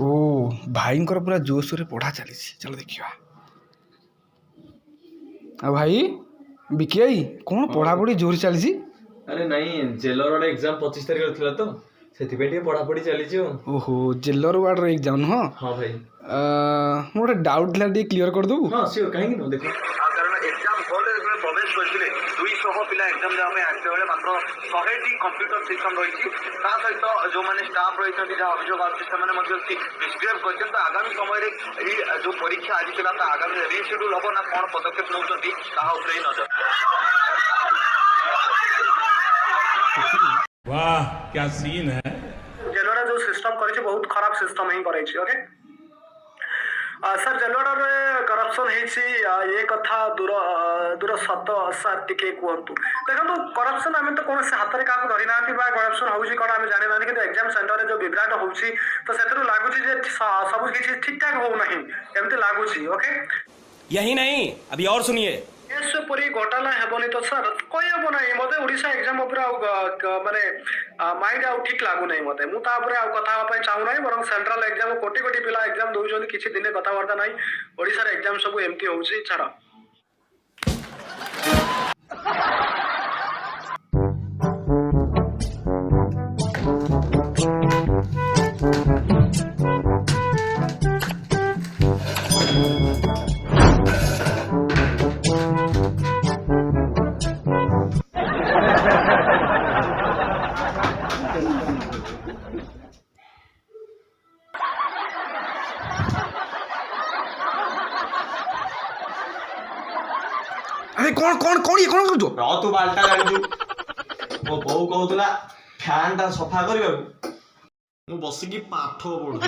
ओ भाईंकर पूरा जोश रे पढ़ा चली चलो देखिए। आ भाई बिकी आई कौन पढ़ापढ़ी जोर चली? अरे नहीं जेलर वाला एग्जाम 25 तारिख थिला तो सेति पे पढ़ापढ़ी चली। ओहो जेलर वार्ड एग्जाम नुह? हाँ भाई मोटे डाउट था क्लियर कर दू। हाँ सियोर कहीं न देखो कारण एग्जाम हॉल रे प्रवेश करथिले 200 पिला एग्जाम देवा में आसे बेले मात्र 100 टी कंप्यूटर सिस्टम रही ता सहित जो माने स्टाफ रही जहाँ अभियोग आछि से माने मध्ये मिसबिहेव करछन। तो आगामी समय रे जो परीक्षा आज थिला ता आगामी रीशेड्यूल हबो ना कोन पदक्षेप नउछंती ताहा उपरे ही नजर। वाह क्या सीन है। जेलोरा जो सिस्टम करी बहुत खराब सिस्टम ही करी। ओके सर जेलोरा रे करप्शन है ये कथा दूर दूर सत सर टिके कहतु देखो करप्शन आम तो कौन से हाथ में क्या धरी ना करप्शन होगी कौन आम जाना कि एग्जाम सेंटर जो विभ्राट होती तो से लगुच सब किसी ठीक ठाक हो ना एमती लगुच। ओके यही नहीं अभी और सुनिए परी घोटाला हेबनी तो सर कही हम ना मत ओडिशा एग्जाम माने माइंड आउ ठीक लागू नहीं मत मुझे आउ कथा चाहूना बर सेंट्रल एग्जाम कोटी कोटी पिला एग्जाम दौरान किसी दिन कथबार्ता ना ओडिशा एग्जाम सब एमती हो छाड़। अरे कौन कौन कौन ये कौन कर रह तू बाल्टा जानी मो बोऊ कहूला फैन टा सफा करबा मु बसिकी पाठ पढुथि।